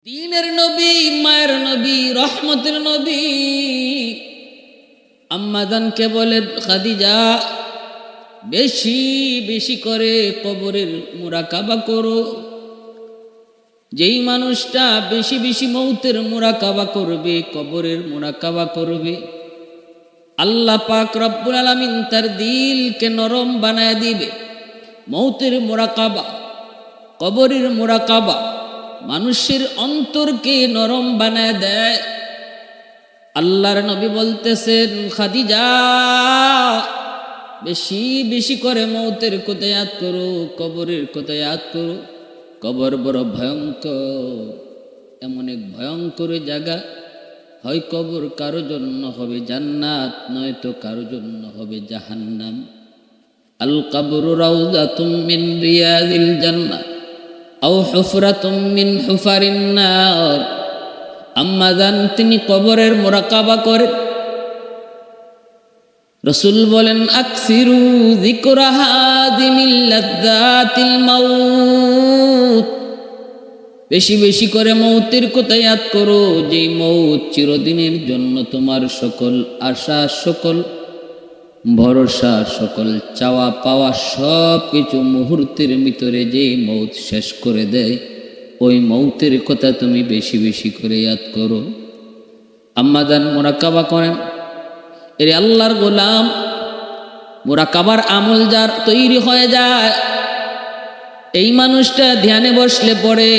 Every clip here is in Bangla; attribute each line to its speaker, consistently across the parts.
Speaker 1: দীনের নবী, মায়ের নবী, রহমতের নবী আম্মাজানকে বলেন, খাদিজা বেশি বেশি করে কবরের মুরাকাবা করো। যেই মানুষটা বেশি বেশি মৌতের মুরাকাবা করবে, কবরের মুরাকাবা করবে, আল্লাহ পাক রব্বুল আলামিন তার দিলকে নরম বানায় দিবে। মৌতের মুরাকাবা, কবরের মুরাকাবা মানুষের অন্তরকে নরম বানায় দেয়। আল্লাহর নবী বলতেছেন, খাদিজা বেশি বেশি করে মৌতের কথা ইয়াদ করো, কবরের কথা ইয়াদ করো। কবর বড় ভয়ঙ্কর, এমন এক ভয়ঙ্কর জায়গা। হয় কবর কারো জন্য হবে জান্নাত, নয়তো কারো জন্য হবে জাহান্নাম। আল কবরু রাউযাতুম মিন রিয়াদিল জান্নাহ আও হুফরাতুম মিন হুফারিন নার। আম্মাজান তিনি কবরের মুরাকাবা করেন। রাসূল বলেন, আকসিরু যিকরা হাদিমিল লাযযাতিল মাউত। বেশি বেশি করে মৌতের কথা ইয়াদ করো, যে মৌত চিরদিনের জন্য তোমার সকল আশা, সকল ভরসা, সকল চাওয়া পাওয়া সব কিছু মুহূর্তের ভিতরে যে মৌত শেষ করে দেয়, ওই মৌতের কথা তুমি বেশি বেশি করে ইয়াদ করো। আম্মাজান মুরাকাবা করেন। এর আল্লাহর গোলাম, মুরাকাবার আমল যার তৈরি হয়ে যায়, এই মানুষটা ধ্যানে বসলে পড়ে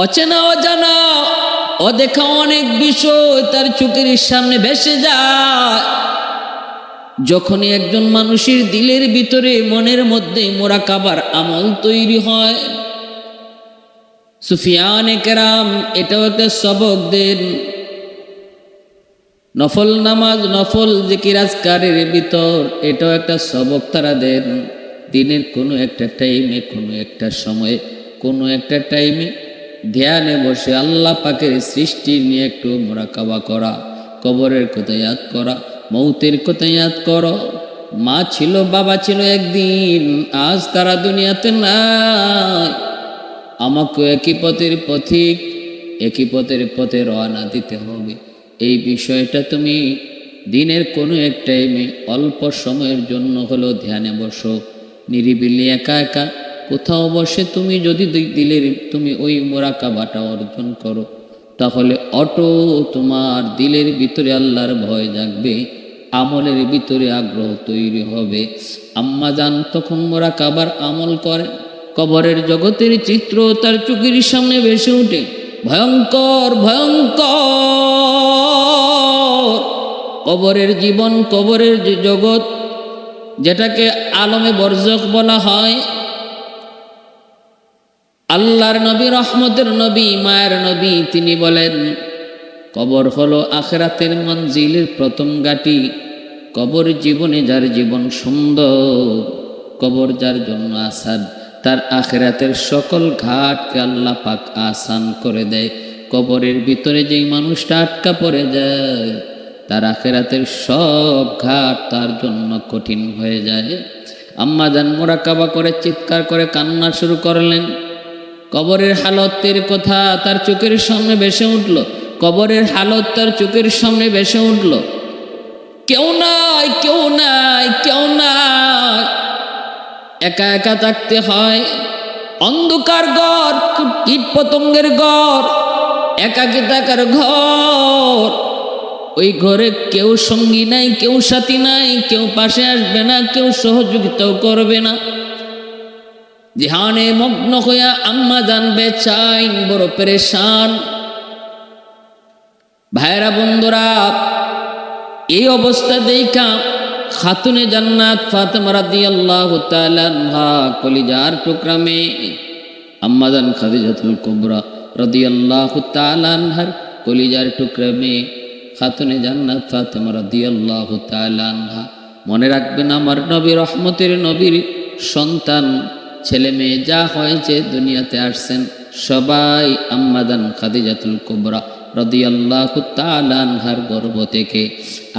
Speaker 1: অচেনা অজানা অদেখা অনেক বিষয় তার চোখের সামনে ভেসে যায়। যখনই একজন মানুষের দিলের ভিতরে, মনের মধ্যে মুরাকাবার আমল তৈরি হয়, সুফিয়ানে কেরাম এটাও একটা সবক দেন। নফল নামাজ, নফল জিকির আজকারের ভিতর এটাও একটা সবক তারা দেন। দিনের কোনো একটা টাইমে, কোনো একটা সময়ে, কোনো একটা টাইমে ধ্যানে বসে আল্লাহ পাকের সৃষ্টি নিয়ে একটু মুরাকাবা করা, কবরের কথা ইয়াদ করা, মৌতের কথা ইয়াদ করো। মা ছিল, বাবা ছিল একদিন, আজ তারা দুনিয়াতে নাই। আমাকে একই পথের পথিক, একই পথের পথে রওনা দিতে হবে। এই বিষয়টা তুমি দিনের কোনো এক টাইমে অল্প সময়ের জন্য হলো ধ্যানে বসো, নিরিবিলি একা একা কোথাও বসে তুমি যদি দিলের তুমি ওই মুরাকাবাটা অর্জন করো, তাহলে অটো তোমার দিলের ভিতরে আল্লাহর ভয় জাগবে, আমলের ভিতরে আগ্রহ তৈরি হবে। আম্মাজান তখন মুরাকাবার আমল করে। কবরের জগতের চিত্র তার চোখের সামনে ভেসে ওঠে। ভয়ঙ্কর ভয়ঙ্কর কবরের জীবন, কবরের যে জগৎ, যেটাকে আলমে বরজখ বলা হয়। আল্লাহর নবী, রহমতের নবী, মায়ের নবী তিনি বলেন, কবর হলো আখিরাতের মঞ্জিলের প্রথম ঘাঁটি। কবর জীবনে যার জীবন সুন্দর, কবর যার জন্য আসান, তার আখিরাতের সকল ঘাটকে আল্লাহ পাক আসান করে দেয়। কবরের ভিতরে যেই মানুষটা আটকা পড়ে যায়, তার আখিরাতের সব ঘাট তার জন্য কঠিন হয়ে যায়। আম্মাজান মুরাকাবা করে চিৎকার করে কান্না শুরু করলেন। কবরের হালতের কথা তার চোখের সামনে ভেসে উঠল। কবরের হালত তার চোখের সামনে ভেসে উঠল। কেউ নাই, কেউ নাই, কেউ নাই, একা একা থাকতে হয়। অন্ধকার ঘর, কীট পতঙ্গের ঘর, একাকী থাকার ঘর। ওই ঘরে কেউ সঙ্গী নাই, কেউ সাথী নাই, কেউ পাশে আসবে না, কেউ সহযোগিতাও করবে না। ধ্যানে মগ্ন হইয়া আম্মাজান বেচাইন, বড় পেরেশান। ভাইরা বন্ধুরা, এই অবস্থা দেখা খাতুনে জান্নাত ফাতেমা রাদিয়াল্লাহু তাআলা আনহা কলিজার টুকরা মেয়ে আম্মাজান খাদিজাতুল কুবরা রাদিয়াল্লাহু তাআলা আনহার কলিজার টুকরা মেয়ে খাতুনে জান্নাত ফাতেমা রাদিয়াল্লাহু তাআলা আনহা। মনে রাখবেন, আমার নবী, রহমতের নবীর সন্তান, ছেলে মেয়ে যা হয়েছে, দুনিয়াতে আসছেন সবাই আম্মাজান খাদিজাতুল কুবরা রাদিয়াল্লাহু তাআলা আনহার গর্ভ থেকে।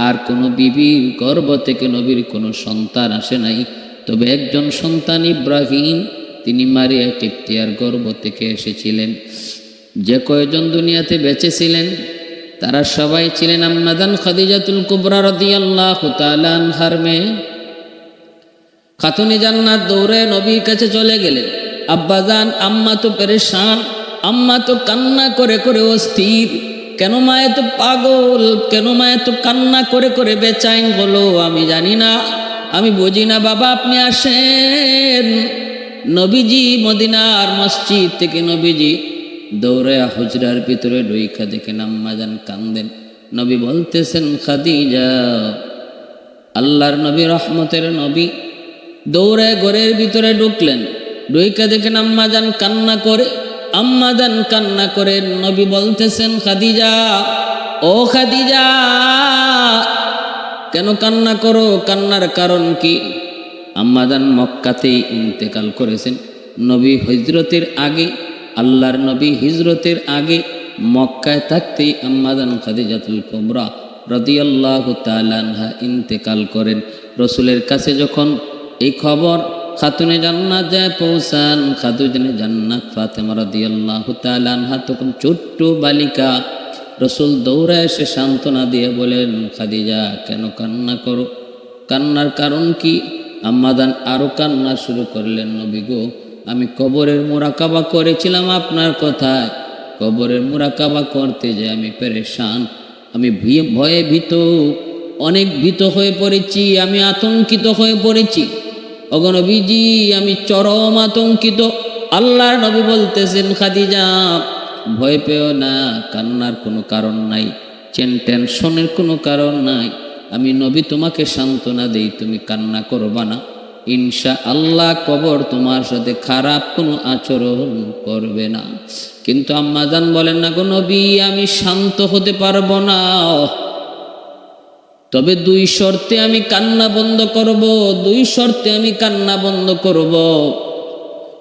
Speaker 1: আর কোনো বিবির গর্ভ থেকে নবীর কোনো সন্তান আসে নাই। তবে একজন সন্তান ইব্রাহিম, তিনি মারিয়া কিপ্তিয়ার গর্ভ থেকে এসেছিলেন। যে কয়জন দুনিয়াতে বেঁচে ছিলেন তারা সবাই ছিলেন আম্মাজান খাদিজাতুল কুবরা রাদিয়াল্লাহু তাআলা আনহার মেয়ে। খাতুনে জান্নাত দৌড়ে নবীর কাছে চলে গেলেন। আব্বাজান, আম্মা তো পেরেশান, আম্মা তো কান্না করে করে অস্থির। কেন মা এত পাগল, কেন মা এত কান্না করে করে বেচাইন হলো? আমি জানি না, আমি বুঝি না। বাবা আপনি আসেন। নবীজি মদিনার মসজিদ থেকে নবীজি দৌড়ে হুজরার ভিতরে ঢুইকা দেখেন আম্মাজান কান্দেন। নবী বলতেছেন, খাদিজা। আল্লাহর নবী, রহমতের নবী দৌড়ে ঘরের ভিতরে ঢুকলেন। ঢুইকা দেখেন আম্মাজান কান্না করে। আম্মাজান কান্না করে। নবী বলতেছেন, খাদিজা, ও খাদিজা, কেন কান্না করো? কান্নার কারণ কি? আম্মাজান মক্কাতেই ইন্তেকাল করেছেন। নবী হিজরতের আগে, আল্লাহর নবী হিজরতের আগে মক্কায় থাকতেই আম্মাজান খাদিজাতুল কুবরা রাদিয়াল্লাহু তাআলা আনহা ইন্তেকাল করেন। রসুলের কাছে যখন এই খবর খাতুনে জান্নাত যায় পৌঁছান, খাতুনে জান্নাত ফাতেমা রাদিয়াল্লাহু তাআলা আনহা তখন ছোট্ট বালিকা। রসুল দৌড়ে এসে সান্ত্বনা দিয়ে বলেন, খাদিজা কেন কান্না করো? কান্নার কারণ কি? আম্মাজান আরো কান্না শুরু করলেন, নবী গো, আমি কবরের মুরাকাবা করেছিলাম আপনার কথায়। কবরের মুরাকাবা করতে যে আমি পেরেশান, আমি ভয়ে ভীত, অনেক ভীত হয়ে পড়েছি, আমি আতঙ্কিত হয়ে পড়েছি। ওগো নবীজি, আমি চরম আতঙ্কিত। আল্লাহর নবী বলতেছেন, খাদিজা ভয় পেও না, কান্নার কোনো কারণ নাই, টেনশনের কোনো কারণ নাই। আমি নবী তোমাকে সান্ত্বনা দেই, তুমি কান্না করবা না। ইনশা আল্লাহ কবর তোমার সাথে খারাপ কোনো আচরণ করবে না। কিন্তু আম্মাজান বলেন, না গো নবী, আমি শান্ত হতে পারবো না। তবে দুই শর্তে আমি কান্না বন্ধ করব, দুই শর্তে আমি কান্না বন্ধ করব।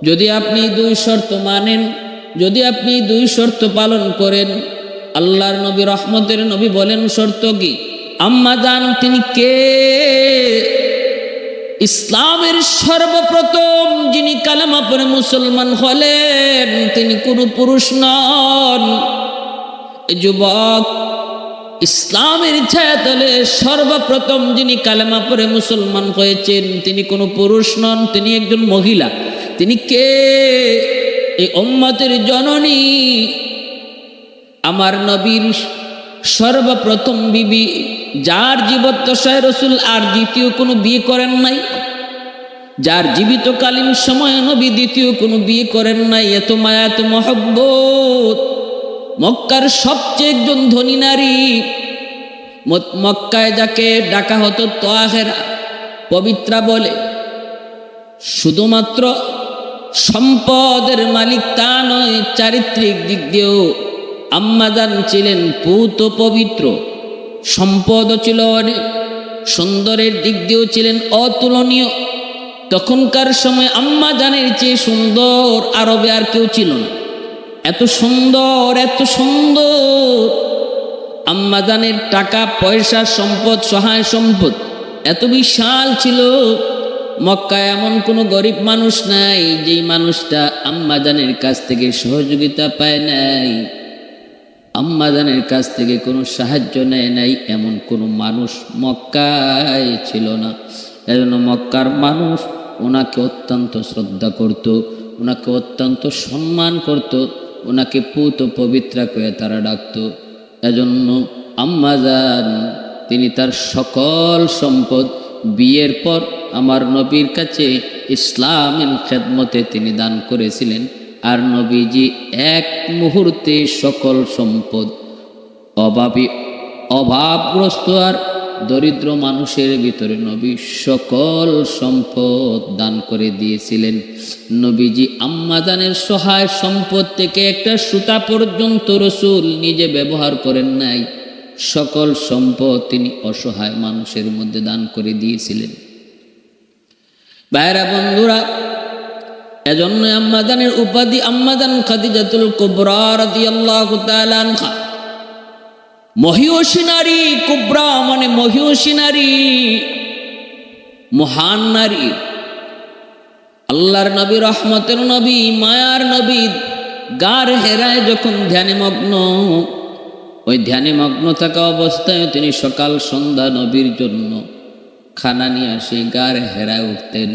Speaker 1: যদি আপনি দুই শর্ত মানেন, যদি আপনি দুই শর্ত পালন করেন। আল্লাহর নবী, রহমতের নবী বলেন, শর্ত কি? আম্মাজান তিনি কে? ইসলামের সর্বপ্রথম যিনি কালেমা পড়ে মুসলমান হলেন, তিনি কোনো পুরুষ নন। যুবক, ইসলামের ছায়াতলে সর্বপ্রথম যিনি কালেমা পড়ে মুসলমান হয়েছেন, তিনি কোনো পুরুষ নন, তিনি একজন মহিলা। তিনি কে? এই উম্মতের জননী, আমার নবীর সর্বপ্রথম বিবি, যার জীবদ্দশায় রসুল আর দ্বিতীয় কোনো বিয়ে করেন নাই, যার জীবিতকালীন সময়ে নবী দ্বিতীয় কোনো বিয়ে করেন নাই। এত মায়া, এত মহব্বত। মক্কার সবচেয়ে একজন ধনী নারী, মক্কায় যাকে ডাকা হতো তাহেরা, পবিত্রা বলে। শুধুমাত্র সম্পদের মালিক তা নয়, চারিত্রিক দিক দিয়েও আম্মাজান ছিলেন পূত পবিত্র। সম্পদও ছিল অনেক, সুন্দরের দিক দিয়েও ছিলেন অতুলনীয়। তখনকার সময় আম্মাজানের চেয়ে সুন্দর আরবে আর কেউ ছিল না। এত সুন্দর, এত সুন্দর। আম্মাজানের টাকা পয়সা, সম্পদ, সহায় সম্পদ এত বিশাল ছিল। মক্কায় এমন কোনো গরিব মানুষ নাই যেই মানুষটা আম্মাজানের কাছ থেকে সহযোগিতা পায় নাই, আম্মাজানের কাছ থেকে কোনো সাহায্য নেয় নাই, এমন কোনো মানুষ মক্কায় ছিল না। এজন্য মক্কার মানুষ ওনাকে অত্যন্ত শ্রদ্ধা করত, ওনাকে অত্যন্ত সম্মান করত, ওনাকে পূত পবিত্রা করে তারা ডাকত। এজন্য আম্মাজান তিনি তার সকল সম্পদ বিয়ের পর আমার নবীর কাছে ইসলামের খেদমতে তিনি দান করেছিলেন। আর নবীজি এক মুহূর্তে সকল সম্পদ অভাবগ্রস্ত আর দরিদ্র মানুষের ভিতরে নবী সকল সম্পদ দান করে দিয়েছিলেন। নবীজি আম্মাজানের সহায় সম্পদ থেকে একটা সুতা পর্যন্ত রসুল নিজে ব্যবহার করেন নাই। সকল সম্পদ তিনি অসহায় মানুষের মধ্যে দান করে দিয়েছিলেন। ভাইরা বন্ধুরা, এজন্য আম্মাজানের উপাধি আম্মাজান খাদিজাতুল কুবরা রাদিয়াল্লাহু তাআলা আনহা। মহিয়সী নারী, কুবরা মানে মহিয়সী নারী, মহান নারী। আল্লাহর নবী, রহমতের নবী, মায়ার নবী গার হেরায় যখন ধ্যানে মগ্ন, ওই ধ্যানে মগ্ন থাকা অবস্থায় তিনি সকাল সন্ধ্যা নবীর জন্য খানা নিয়ে আসে গার হেরায় উঠতেন।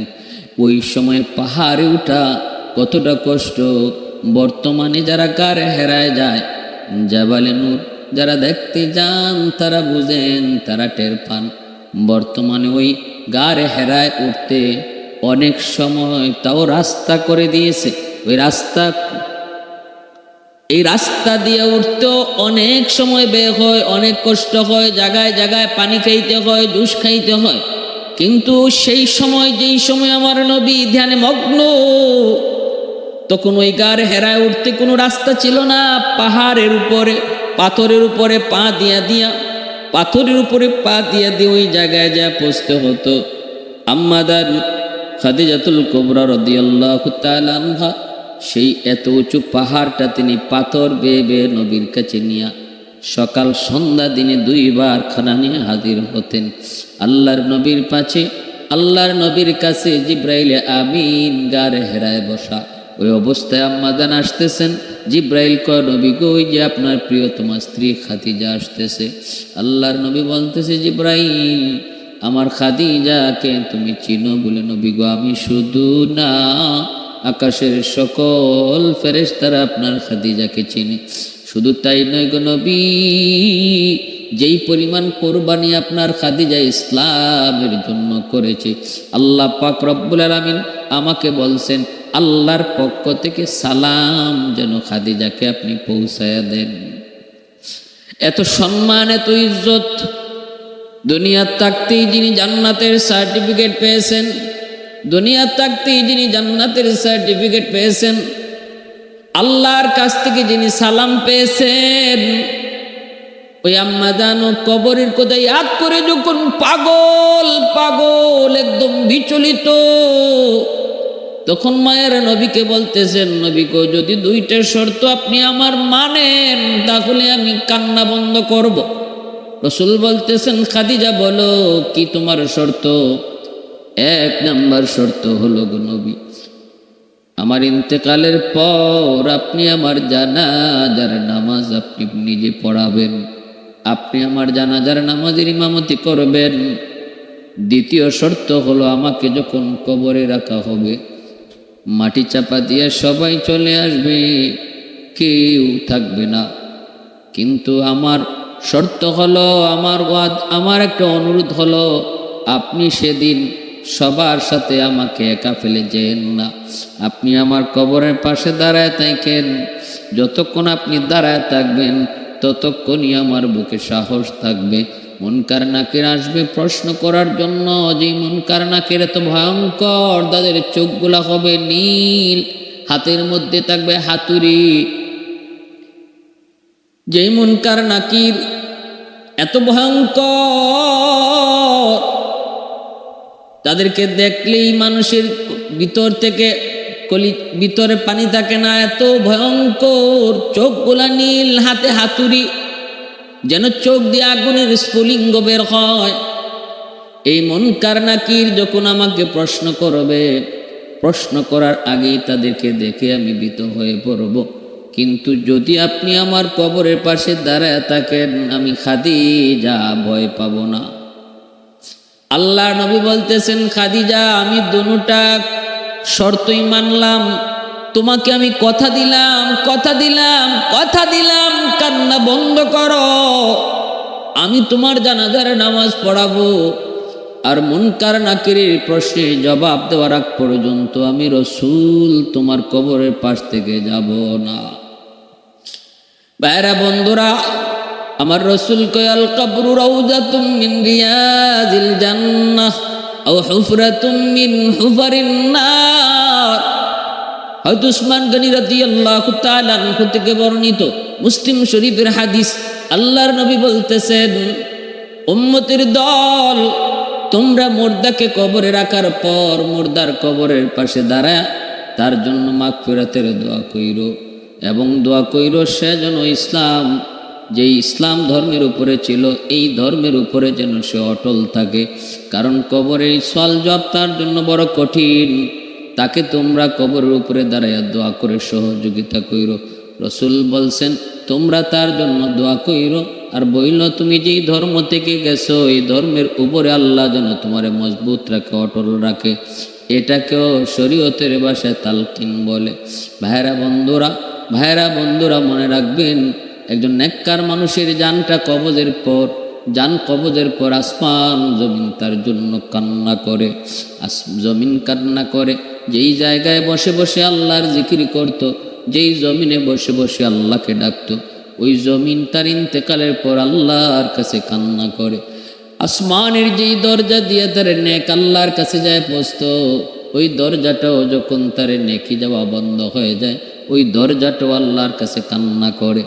Speaker 1: ওই সময় পাহাড়ে উঠা কতটা কষ্ট, বর্তমানে যারা গার হেরায় যায়, জাবালে নূর যারা দেখতে যান তারা বুঝেন, তারা টের পান। বর্তমানে ওই গার হেরায় উঠতে অনেক সময় তাও রাস্তা করে দিয়েছে, ওই এই রাস্তা দিয়ে উঠতেও অনেক সময় ব্যয় হয়, অনেক কষ্ট হয়, জায়গায় জায়গায় পানি খাইতে হয়, জুস খাইতে হয়। কিন্তু সেই সময়, যেই সময় আমার নবী ধ্যানে মগ্ন, তখন ওই গার হেরায় উঠতে কোনো রাস্তা ছিল না। পাহাড়ের উপরে পাথরের উপরে পা দিয়া পাথরের উপরে পা দিয়া ওই জায়গায় যা পৌঁছতে হতো। আম্মাদান খাদিজাতুল কুবরা রাদিয়াল্লাহু তাআলা আনহা সেই এত উঁচু পাহাড়টা তিনি পাথর বেয়ে বেয়ে নবীর কাছে নিয়ে সকাল সন্ধ্যা দিনে 2 বার খানা নিয়ে হাজির হতেন আল্লাহর নবীর পাশে। আল্লাহর নবীর কাছে জিব্রাইল আমিন গার হেরায় বসা। ওই অবস্থায় আম্মাদান আসতেছেন। জিব্রাইল কয়, নবী গো, ওই যে আপনার প্রিয়তমা স্ত্রী খাদিজা আসতেছে। আল্লাহর নবী বলতেছে, জিব্রাইল, আমার খাদিজাকে তুমি চিনো? বলে, নবী গো, আমি শুধু না, আকাশের সকল ফেরেশতারা আপনার খাদিজাকে চিনে। শুধু তাই নয় গো নবী, যেই পরিমাণ কোরবানি আপনার খাদিজা ইসলামের জন্য করেছে, আল্লাহ পাক রব্বুল আলামিন আমাকে বলছেন আল্লাহর পক্ষ থেকে সালাম যেন খাদিজাকে আপনি পৌঁছায়া দেন। এত সম্মান, এত ইজ্জত, দুনিয়ার থাকতেই যিনি জান্নাতের সার্টিফিকেট পেয়েছেন, দুনিয়ার থাকতেই যিনি জান্নাতের সার্টিফিকেট পেয়েছেন, আল্লাহর কাছ থেকে যিনি সালাম পেয়েছেন, ওই আম্মা জানো কবরের কথা ইয়াদ করে যখন পাগল একদম বিচলিত, তখন মায়ের নবীকে বলতেছেন, নবী গো, যদি 2টা শর্ত আপনি আমার মানেন তাহলে আমি কান্না বন্ধ করব। রাসূল বলতেছেন, খাদিজা বলো, কি তোমার শর্ত? 1 নাম্বার শর্ত হলো গো নবী, আমার ইন্তেকালের পর আপনি আমার জানাজার নামাজ আপনি নিজে পড়াবেন, আপনি আমার জানাজার নামাজের ইমামতি করবেন। দ্বিতীয় শর্ত হলো, আমাকে যখন কবরে রাখা হবে, মাটি চাপা দিয়ে সবাই চলে আসবে, কেউ থাকবে না। কিন্তু আমার শর্ত হলো, আমার একটা অনুরোধ হলো, আপনি সেদিন সবার সাথে আমাকে একা ফেলে যেন না। আপনি আমার কবরের পাশে দাঁড়ায় থাকেন। যতক্ষণ আপনি দাঁড়ায় থাকবেন ততক্ষণই আমার বুকে সাহস থাকবে। মুনকার নাকির আসবে প্রশ্ন করার জন্য, যে মুনকার নাকির এত ভয়ঙ্কর, তাদের চোখগুলা হবে নীল, হাতের মধ্যে থাকবে হাতুড়ি। যেই মুনকার নাকির এত ভয়ঙ্কর, তাদেরকে দেখলেই মানুষের ভিতর থেকে ভিতরে পানি থাকে না, এত ভয়ঙ্কর, চোখগুলা নীল, হাতে হাতুড়ি, যেন চোখ দিয়ে আগুনের স্ফুলিঙ্গ বের হয়। এই মুনকার নাকির যখন আমাকে প্রশ্ন করবে, প্রশ্ন করার আগেই তাদেরকে দেখে আমি ভীত হয়ে পড়ব। কিন্তু যদি আপনি আমার কবরের পাশে দাঁড়ায় থাকেন, আমি খাদিজা ভয় পাব না। আল্লাহ নবী বলতেছেন, খাদিজা, আমি দুটা শর্তই মানলাম, তোমাকে আমি কথা দিলাম, কান্না বন্ধ করো, আমি তোমার জানাজার নামাজ পড়াবো, আর মুনকার নাকিরের প্রশ্নের জবাব দেওয়ার আগ পর্যন্ত আমি রাসূল তোমার কবরের পাশ থেকে যাব না। ভাইরা বন্ধুরা, আমার রাসূল কয়, আল কবরু রাউযাতুম মিন রিয়াজিল জান্নাহ আও হুফরাতুম মিন হুফারিন নার। হযরত উসমান গনি রাদিয়াল্লাহু তাআলা আনহু থেকে বর্ণিত, মুসলিম শরীফের হাদিস। আল্লাহর নবী বলতেছেন, উম্মতের দল, তোমরা মুর্দাকে কবরে রাখার পর মুর্দার কবরের পাশে দাঁড়ায় তার জন্য মাগফিরাতের দোয়া কইরো, এবং দোয়া কইরো সে যেন যেই ইসলাম ধর্মের উপরে ছিল, এই ধর্মের উপরে যেন সে অটল থাকে। কারণ কবরের সওয়াল জবাব তার জন্য বড় কঠিন। তাকে তোমরা কবরের উপরে দাঁড়াইয়া দোয়া করে সহযোগিতা কইরো। রসুল বলছেন তোমরা তার জন্য দোয়া কইরো আর বইল তুমি যেই ধর্ম থেকে গেছো এই ধর্মের উপরে আল্লাহ যেন তোমারে মজবুত রাখে, অটল রাখে। এটাকেও শরীয়তের ভাষায় তালকিন বলে। ভাইরা বন্ধুরা মনে রাখবেন, একজন নেককার মানুষের জানটা কবজের পর আসমান জমিন তার জন্য কান্না করে। জমিন কান্না করে। যেই জায়গায় বসে বসে আল্লাহর জিকির করত, যেই জমিনে বসে বসে আল্লাহকে ডাকত, ওই জমিন তার ইন্তেকালের পর আল্লাহর কাছে কান্না করে। আসমানের যেই দরজা দিয়ে তার নেক আল্লাহর কাছে যায় পৌঁছত, ওই দরজাটাও যখন তার নেকি যাওয়া বন্ধ হয়ে যায়, ওই দরজাটাও আল্লাহর কাছে কান্না করে।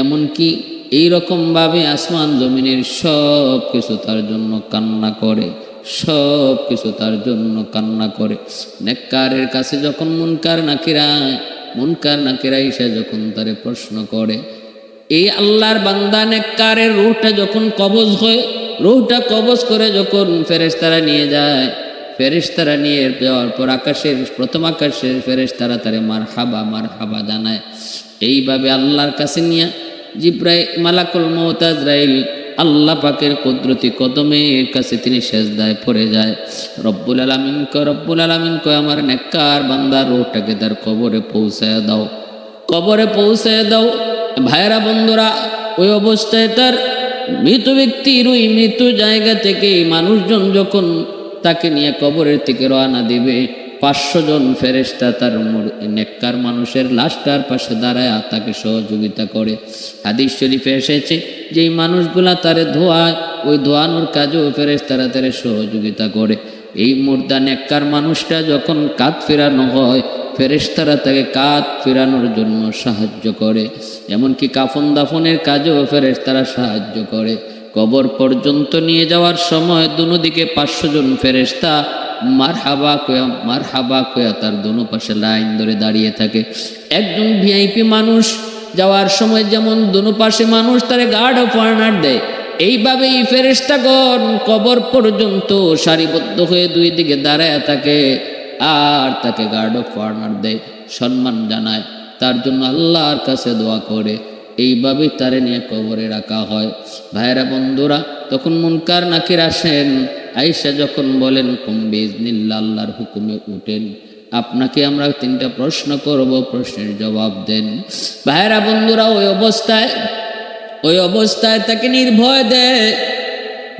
Speaker 1: এমনকি এইরকমভাবে আসমান জমিনের সব কিছু তার জন্য কান্না করে, সব কিছু তার জন্য কান্না করে। নেককারের কাছে যখন মুনকার নাকিরা এসে যখন তারে প্রশ্ন করে, এই আল্লাহর বান্দা নেককারের রূহটা যখন কবজ হয়, রূহটা কবজ করে যখন ফেরেশতারা নিয়ে যায়, ফেরেশতারা নিয়ে যাওয়ার পর প্রথম আকাশের ফেরেশতারা তারে মারহাবা জানায়। এইভাবে আল্লাহর কাছে নিয়ে মালাকুল মউত আজরাইল আল্লাহ পাকের কুদরতি কদমের কাছে তিনি সেজদায় পড়ে যায়। রব্বুল আলামিন কয় আমার নেককার বান্দার রূহটাকে তার কবরে পৌঁছায় দাও। ভাইরা বন্ধুরা, ওই অবস্থায় তার মৃত ব্যক্তির ওই মৃত্যু জায়গা থেকে মানুষজন যখন তাকে নিয়ে কবরের থেকে রওনা দিবে, 500 জন ফেরেশতা তার নেককার মানুষের লাশটার পাশে দাঁড়ায় তাকে সহযোগিতা করে। হাদিস শরীফে এসেছে যেই মানুষগুলা তারে ধোয়ায়, ওই ধোয়ানোর কাজেও ফেরেশতারা তারে সহযোগিতা করে। এই মুর্দা নেককার মানুষটা যখন কাঁধ ফেরানো হয়, ফেরেশতারা তাকে কাঁধ ফেরানোর জন্য সাহায্য করে। এমনকি কাফন দাফনের কাজেও ফেরেশতারা সাহায্য করে। কবর পর্যন্ত নিয়ে যাওয়ার সময় দুদিকে 500 জন ফেরেশতা মারহাবা কয়া তার দোনো পাশে লাইন ধরে দাঁড়িয়ে থাকে। একজন ভিআইপি মানুষ যাওয়ার সময় যেমন দোনো পাশে মানুষ তারে গার্ড অফ অনার দেয়, এইভাবেই ফেরেশতাগণ কবর পর্যন্ত সারিবদ্ধ হয়ে দুই দিকে দাঁড়ায় থাকে আর তাকে গার্ড অফ অনার দেয়, সম্মান জানায়, তার জন্য আল্লাহর কাছে দোয়া করে। এইভাবেই তারে নিয়ে কবরে রাখা হয়। ভাইরা বন্ধুরা, তখন মুনকার নাকির আসেন, আয়েশা যখন বলেন কুম বিইজনিল্লাহ, আল্লাহর হুকুমে উঠেন, আপনাকে আমরা 3টা প্রশ্ন করব, প্রশ্নের জবাব দেন। ভাইরা বন্ধুরা, ওই অবস্থায় তাকে নির্ভয় দেয়।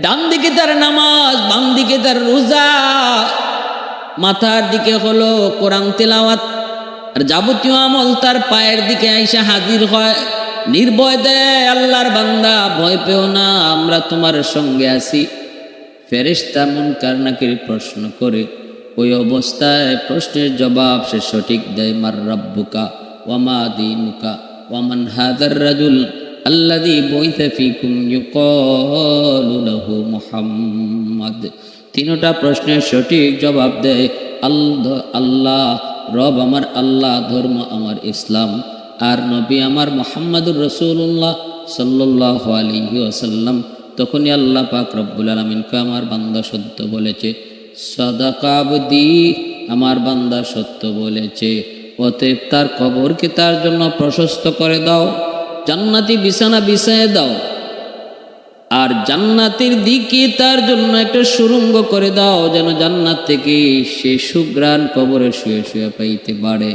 Speaker 1: ডান দিকে তার নামাজ, বাম দিকে তার রোজা, মাথার দিকে হলো কোরআন তেলাওয়াত, আর যাবতীয় আমল তার পায়ের দিকে আইসা হাজির হয়। নির্ভয় দেয়, আল্লাহর বান্দা ভয় পেও না, আমরা তোমার সঙ্গে আছি। ফেরেশতা মুনকার নাকির প্রশ্ন করে, ওই অবস্থায় প্রশ্নের জবাব সে সঠিক দেয়। মার রাব্বুকা ওয়া মা দীনুকা ওয়া মান হাযার রাজুল আল্লাযী বুইসা ফীকুম ইউকালু লাহু মুহাম্মদ। 3টা প্রশ্নের সঠিক জবাব দেয় আল্লাহ, রব আমার আল্লাহ, ধর্ম আমার ইসলাম, আর নবী আমার মুহাম্মদুর রাসূলুল্লাহ সাল্লাল্লাহু আলাইহি ওয়াসাল্লাম। তখনই আল্লাহ পাক রব্বুল আলামিনকে আমার বান্দা সত্য বলেছে, সাদাকা আবদি, আমার বান্দা সত্য বলেছে, অতএব তার কবরকে তার জন্য প্রশস্ত করে দাও, জান্নাতি বিছানা বিছায় দাও, আর জান্নাতের দিকে তার জন্য একটা সুড়ঙ্গ করে দাও, যেন জান্নাত থেকে সে সুঘ্রাণ কবরে শুয়ে শুয়ে পাইতে পারে,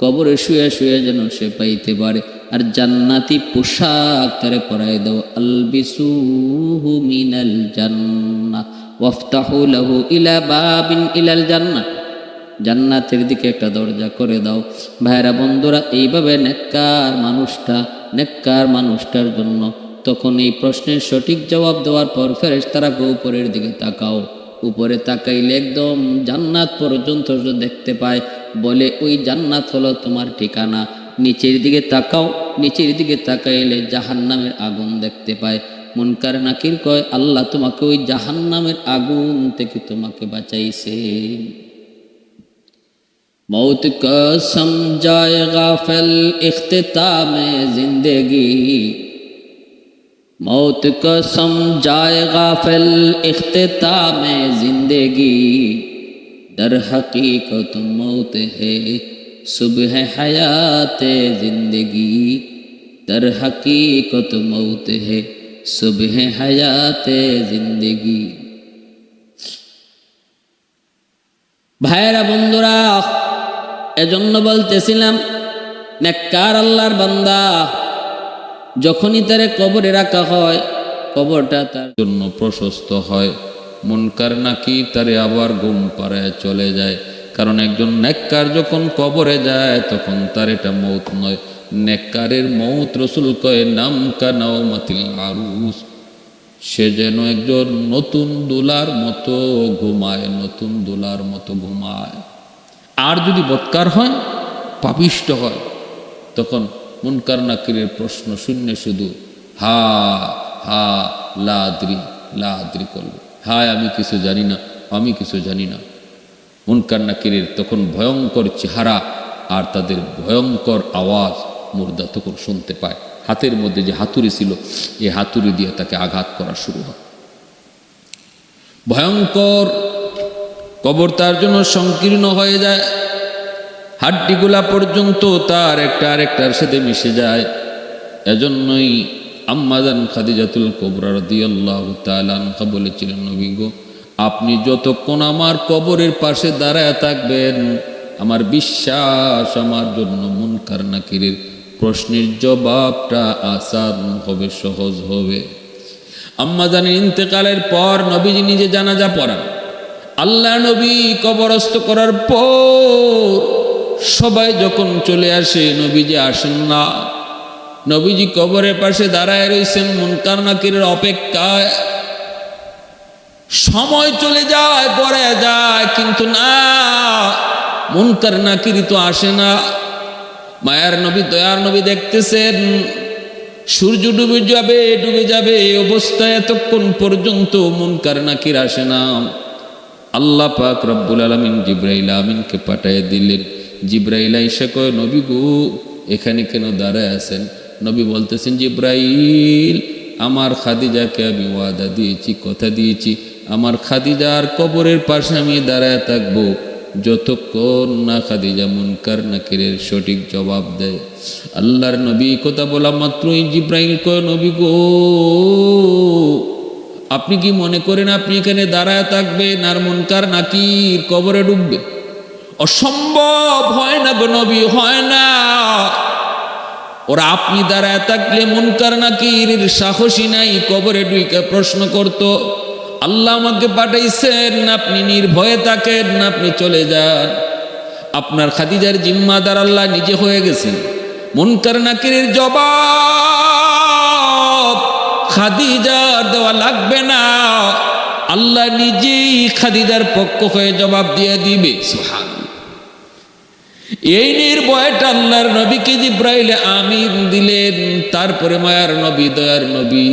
Speaker 1: কবরে শুয়ে শুয়ে যেন সে পাইতে পারে। আর জান্নাতি পোশাক তারে পরাই দাও, আলবিসুহু মিনাল জান্নাহ ওয়াফতাহু লাহু ইলা বাবিন ইলাল জান্নাহ, জান্নাতের দিকে একটা দরজা করে দাও। ভাইরা বন্ধুরা, এইভাবে নেককার মানুষটার জন্য তখন এই প্রশ্নের সঠিক জবাব দেওয়ার পর ফেরেশতারাকে উপরের দিকে তাকাও, উপরে তাকাইলে একদম জান্নাত পর্যন্ত দেখতে পায়। বলে ওই জান্নাত হলো তোমার ঠিকানা। নিচের দিকে তাকাও, নিচের দিকে তাকাইলে জাহান্নামের আগুন দেখতে পায়। মুনকার নাকির কয়, আল্লাহ তোমাকে ওই জাহান্নামের আগুন থেকে তোমাকে বাঁচাইছে। मौत का समझाए गाफिल इख्तिताम जिंदगी, मौत का समझाए गाफिल इख्तिताम जिंदगी, در حقیقت موت ہے صبح حیات زندگی در حقیقت موت ہے صبح حیات জিন্দেগি। ভাইরা বন্ধুরা, এজন্য বলতেছিলাম নেককার আল্লাহর বান্দা যখনই তারে কবরে রাখা হয়, কবরটা তার জন্য প্রশস্ত হয়। মুনকার নাকি তারে আবার ঘুম পাড়ায় চলে যায়, কারণ একজন নেককার যখন কবরে যায় তখন তার এটা মৌত নয়, নেককারের মৌত রসুল কয় নাম কানাওমাতিল আরুস, সে যেন একজন নতুন দুলার মতো ঘুমায়, নতুন দুলার মতো ঘুমায়। আর যদি বৎকার হয়, পাপিষ্ট হয়, তখন মুনকার নাকিরের প্রশ্ন শূন্য শুধু হা হা লাদ্রি লাদ্রি করবে, হায় আমি কিছু জানি না, আমি কিছু জানি না। মুনকার নাকিরের তখন ভয়ঙ্কর চেহারা আর তাদের ভয়ঙ্কর আওয়াজ মুর্দা তখন শুনতে পায়। হাতের মধ্যে যে হাতুড়ি ছিল, এই হাতুড়ি দিয়ে তাকে আঘাত করা শুরু হয়। ভয়ঙ্কর কবর তার জন্য সংকীর্ণ হয়ে যায়, হাড্ডিগুলা পর্যন্ত তার একটা আরেকটার সাথে মিশে যায়। এজন্যই আম্মাজান খাদিজাতুল কুবরা রাদিয়াল্লাহু তাআলা আনহা বলেছিলেন, নবী গো, আপনি যতক্ষণ আমার কবরের পাশে দাঁড়ায় থাকবেন, আমার বিশ্বাস আমার জন্য মুনকার নাকিরের প্রশ্নের জবাবটা আসান হবে, সহজ হবে। আম্মাজানের ইন্তেকালের পর নবীজি নিজে জানাজা পড়ান। আল্লাহ নবী কবরস্থ করার পর সবাই যখন চলে আসে, নবীজি আসেন না। নবীজি কবরের পাশে দাঁড়ায় রয়েছেন মুনকার নাকিরের অপেক্ষায়। সময় চলে যায়, পরে যায়, কিন্তু না, মুনকার নাকির তো আসে না। মায়ার নবী, দয়ার নবী দেখতেছেন সূর্য ডুবে যাবে, ডুবে যাবে, এই অবস্থায় এতক্ষণ পর্যন্ত মুনকার নাকির আসে না। আল্লাহ পাক রব্বুল আলামিন জিবরাইল আমিনকে পাঠিয়ে দিলেন। জিবরাইল আইসা কয়, নবী গো, এখানে কেন দাঁড়ায় আছেন? নবী বলতেছেন, জিবরাইল, আমার খাদিজাকে আমি ওয়াদা দিয়েছি, কথা দিয়েছি, আমার খাদিজার কবরের পাশে আমি দাঁড়ায় থাকবো যতক্ষণ না খাদিজা মুনকার নাকিরের সঠিক জবাব দেয়। আল্লাহর নবী কথা বলা মাত্রই জিবরাইল কয়, নবী গো, আপনি কি মনে করেন আপনি এখানে দাঁড়ায় থাকবেন আর মুনকার নাকির কবরে ডুববে? অসম্ভব, হয় না গো নবী, হয় না। ওরা আপনি দাঁড়ায় থাকলে মুনকার নাকির সাহসী নাই কবরে ডুইকা প্রশ্ন করত। আল্লাহ আমাকে পাঠাইছেন, আপনি নির্ভয়ে থাকেন, আপনি চলে যান। আপনার খাদিজার জিম্মাদার আল্লাহ নিজে হয়ে গেছেন। মুনকার নাকিরের জবাব খাদিজার দেওয়া লাগবে না, আল্লাহ নিজেই খাদিজার পক্ষ হয়ে জবাব দিয়ে দিবে। সুবহানাল্লাহ। এই নির্ভয়টা আল্লাহর নবীকে জিবরাইল আমিন দিলেন। তারপরে মায়ার নবী, দয়ার নবী,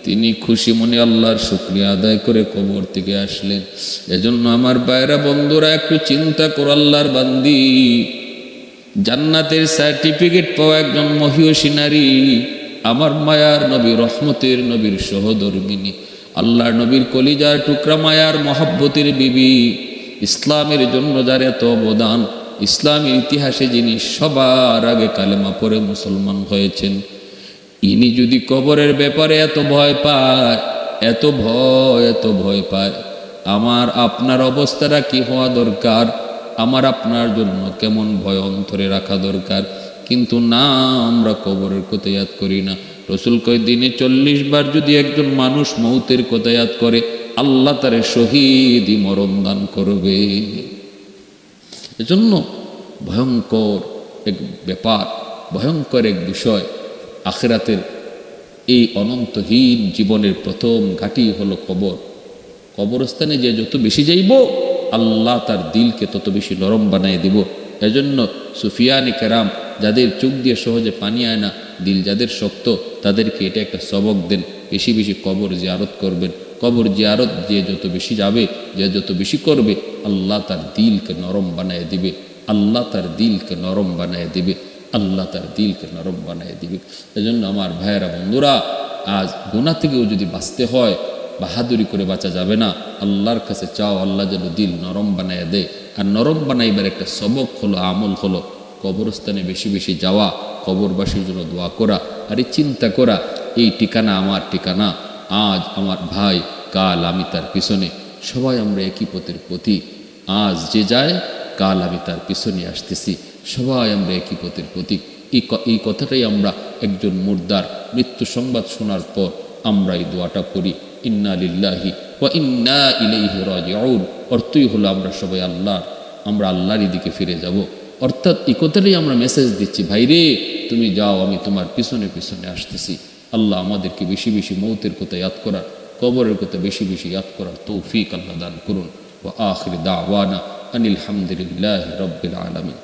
Speaker 1: তিনি খুশি মনে আল্লাহর শুকরিয়া আদায় করে কবর থেকে আসলেন। এজন্য আমার ভাইরা বন্ধুরা, একটু চিন্তা করো, আল্লাহর বান্দি, জান্নাতের সার্টিফিকেট পাওয়া একজন মহিয়সী নারী, আমার মায়ার নবী, রহমতের নবীর সহধর্মিনী, আল্লাহর নবীর কলিজার টুকরা, মায়ার মহব্বতের বিবি, ইসলামের জন্য যার এত অবদান, ইসলামের ইতিহাসে যিনি সবার আগে কালেমা পড়ে মুসলমান হয়েছেন, ইনি যদি কবরের ব্যাপারে এত ভয় পায়, এত ভয় পায়, আমার আপনার অবস্থাটা কি হওয়া দরকার? আমার আপনার জন্য কেমন ভয় অন্তরে রাখা দরকার? কিন্তু না, আমরা কবরের কথা ইয়াদ করি না। রসুল কয়, দিনে 40 বার যদি একজন মানুষ মৌতের কথা ইয়াদ করে, আল্লাহ তারে শহীদি মরণ দান করবে। এজন্য ভয়ঙ্কর এক ব্যাপার, ভয়ঙ্কর এক বিষয়। আখিরাতের এই অনন্তহীন জীবনের প্রথম ঘাঁটি হলো কবর। কবরস্থানে যে যত বেশি যাইব, আল্লাহ তার দিলকে তত বেশি নরম বানায় দিব। এজন্য সুফিয়ানে কেরাম, যাদের চোখ দিয়ে সহজে পানি আয় না, দিল যাদের শক্ত, তাদেরকে এটা একটা সবক দেন, বেশি বেশি কবর জিয়ারত করবেন। কবর জিয়ারত যে যত বেশি যাবে, যে যত বেশি করবে, আল্লাহ তার দিলকে নরম বানায় দিবে, আল্লাহ তার দিলকে নরম বানায় দিবে, আল্লাহ তার দিলকে নরম বানায় দিবে। এজন্য আমার ভাইয়েরা বন্ধুরা, আজ গুনাহ থেকেও যদি বাঁচতে হয়,
Speaker 2: বাহাদুরি করে বাঁচা যাবে না। আল্লাহর কাছে চাও, আল্লাহ যেন দিল নরম বানায় দেয়। আর নরম বানাইবার একটা সবক হলো, আমল হলো কবরস্থানে বেশি বেশি যাওয়া, কবরবাসীর জন্য দোয়া করা, আর এই চিন্তা করা এই ঠিকানা আমার ঠিকানা, আজ আমার ভাই, কাল আমি তার পিছনে। সবাই আমরা একই পথের প্রতীক। আজ যে যায়, কাল আমি তার পিছনে আসতেছি। সবাই আমরা একই পথের প্রতীক। এই কথাটাই আমরা একজন মুর্দার মৃত্যু সংবাদ শোনার পর আমরা এই দোয়াটা করি, ইন্না লিল্লাহি ওয়া ইন্না ইলাইহি রাজিউন। অর্থই হলো আমরা সবাই আমরা আল্লাহরই দিকে ফিরে যাব। অর্থাৎ এই কথাটাই আমরা মেসেজ দিচ্ছি, ভাইরে তুমি যাও, আমি তোমার পিছনে পিছনে আসতেছি। আল্লাহ আমাদেরকে বেশি বেশি মৌতের কথা ইয়াদ করার, কবরের কথা বেশি বেশি ইয়াদ করার তৌফিক আল্লাহ দান করুন। ওয়া আখির দাওয়ানা আনিল হামদুলিল্লাহি রাব্বিল আলামিন।